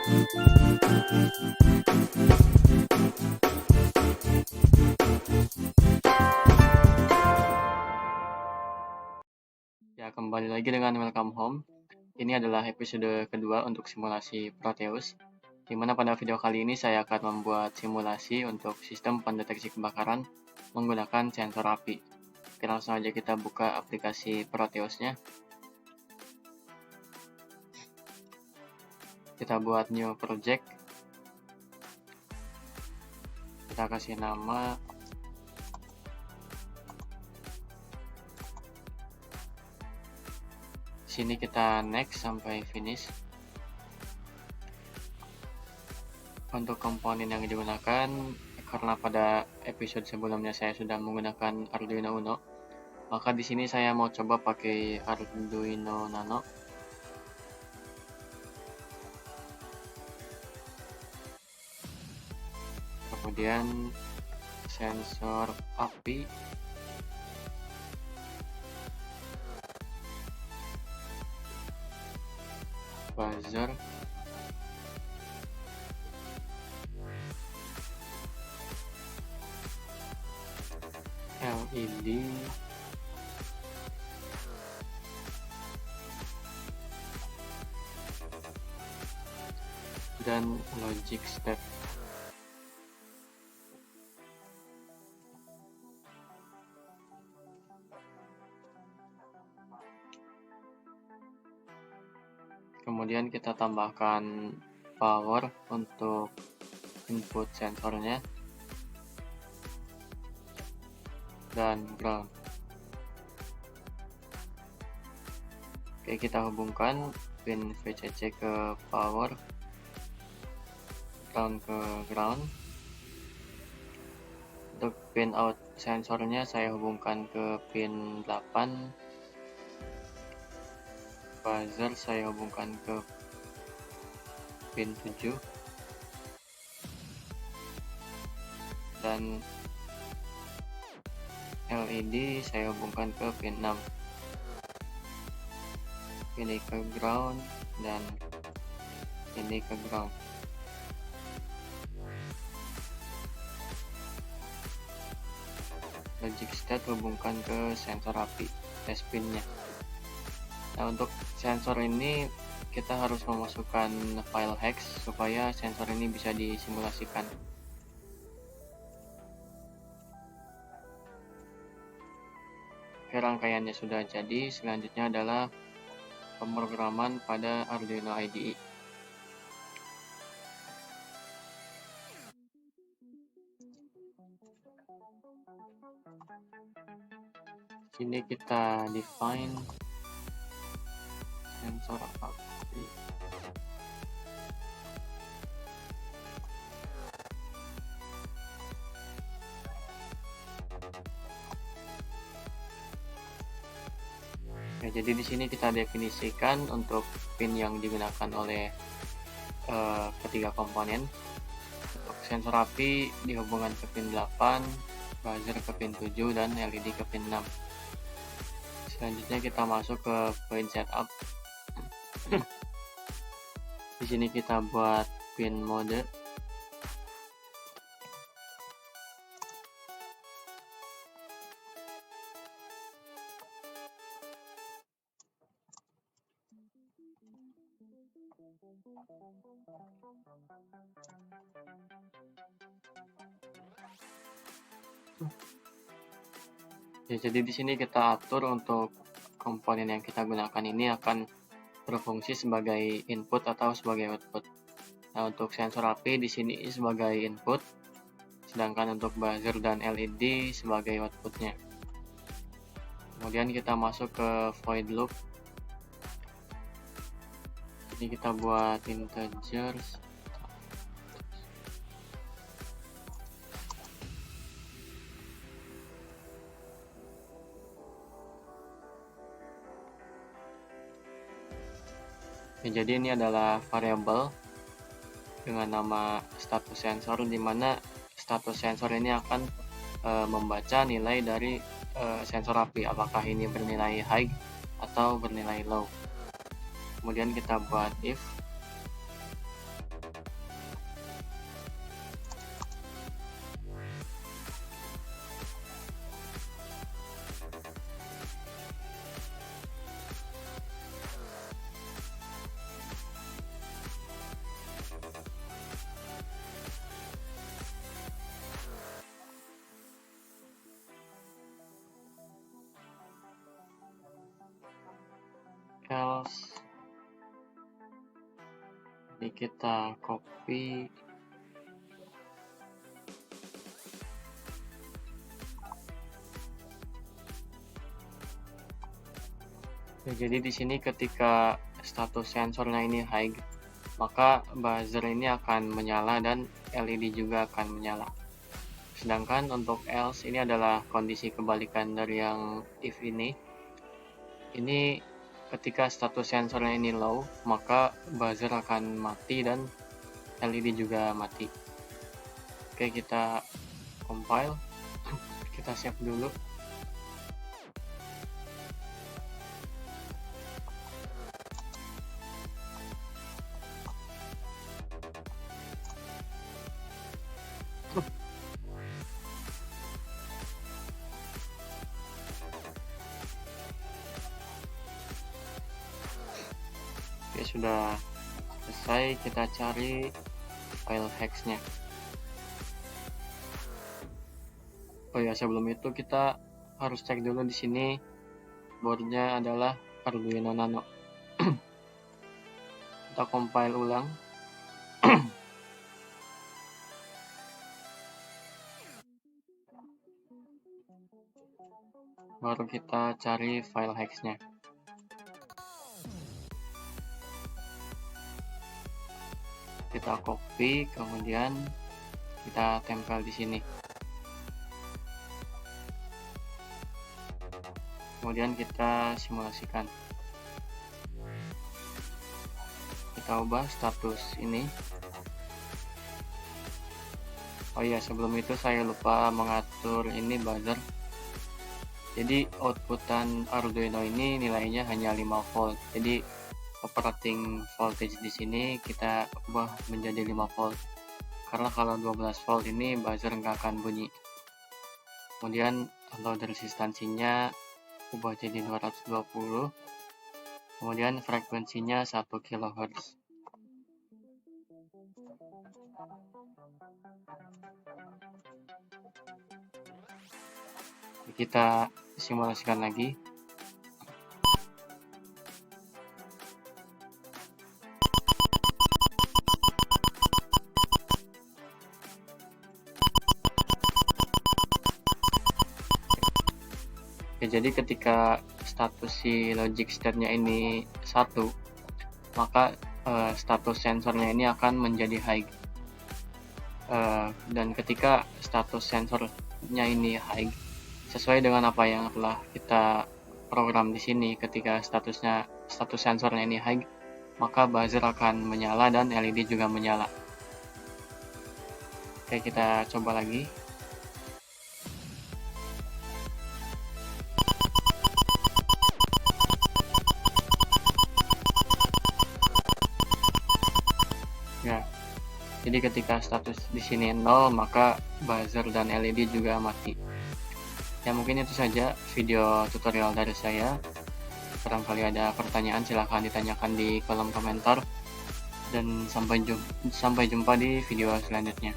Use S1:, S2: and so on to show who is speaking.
S1: Ya, kembali lagi dengan Welcome Home. Ini adalah episode kedua untuk simulasi Proteus, di mana pada video kali ini saya akan membuat simulasi untuk sistem pendeteksi kebakaran menggunakan sensor api. Oke, langsung saja kita buka aplikasi Proteusnya. Kita buat new project. Kita kasih nama sini, kita next sampai finish. Untuk komponen yang digunakan, karena pada episode sebelumnya saya sudah menggunakan Arduino Uno, maka di sini saya mau coba pakai Arduino Nano. Kemudian sensor api, buzzer, LED, dan logic step. Kemudian kita tambahkan power untuk input sensornya dan ground. Oke, kita hubungkan pin VCC ke power, ground ke ground. Untuk pin out sensornya saya hubungkan ke pin 8, buzzer saya hubungkan ke pin 7, dan LED saya hubungkan ke pin 6. Ini ke ground dan ini ke ground. Logic state hubungkan ke sensor api, test pinnya. Nah, untuk sensor ini kita harus memasukkan file hex supaya sensor ini bisa disimulasikan. Oke, rangkaiannya sudah jadi. Selanjutnya adalah pemrograman pada Arduino IDE. Sini kita define sensor api. Ya, jadi di sini kita definisikan untuk pin yang digunakan oleh ketiga komponen. Untuk sensor api dihubungkan ke pin 8, buzzer ke pin 7, dan LED ke pin 6. Selanjutnya kita masuk ke point setup. Di sini kita buat pin mode. Ya, jadi di sini kita atur untuk komponen yang kita gunakan ini akan berfungsi sebagai input atau sebagai output. Nah, untuk sensor api di sini sebagai input, sedangkan untuk buzzer dan LED sebagai outputnya. Kemudian kita masuk ke void loop. Ini kita buat integers. Ya, jadi ini adalah variabel dengan nama status sensor, di mana status sensor ini akan membaca nilai dari sensor api, apakah ini bernilai high atau bernilai low. Kemudian kita buat if Oke, kita copy. Oke, jadi di sini ketika status sensornya ini high, maka buzzer ini akan menyala dan LED juga akan menyala. Sedangkan untuk else ini adalah kondisi kebalikan dari yang if ini. Ini ketika status sensornya ini low, maka buzzer akan mati dan LED juga mati. Oke, kita compile. Kita save dulu. Oke, sudah selesai. Kita cari file hex-nya. Oh ya, sebelum itu kita harus cek dulu di sini boardnya adalah Arduino Nano. Kita compile ulang. Baru kita cari file hex-nya. Kita copy, kemudian kita tempel di sini. Kemudian kita simulasikan. Kita ubah status ini. Oh iya, sebelum itu saya lupa mengatur ini buzzer. Jadi outputan Arduino ini nilainya hanya 5 volt. Jadi operating voltage di sini kita ubah menjadi 5 volt. Karena kalau 12 volt ini buzzer nggak akan bunyi. Kemudian load resistansinya ubah jadi 220. Kemudian frekuensinya 1 kHz. Kita simulasikan lagi. Oke, jadi ketika status si logic state-nya ini 1, maka status sensornya ini akan menjadi high. Dan ketika status sensornya ini high, sesuai dengan apa yang telah kita program di sini, ketika status sensornya ini high, maka buzzer akan menyala dan LED juga menyala. Oke, kita coba lagi. Ya, jadi ketika status di sini 0, maka buzzer dan LED juga mati. Ya, mungkin itu saja video tutorial dari saya. Barangkali ada pertanyaan, silahkan ditanyakan di kolom komentar. Dan sampai jumpa di video selanjutnya.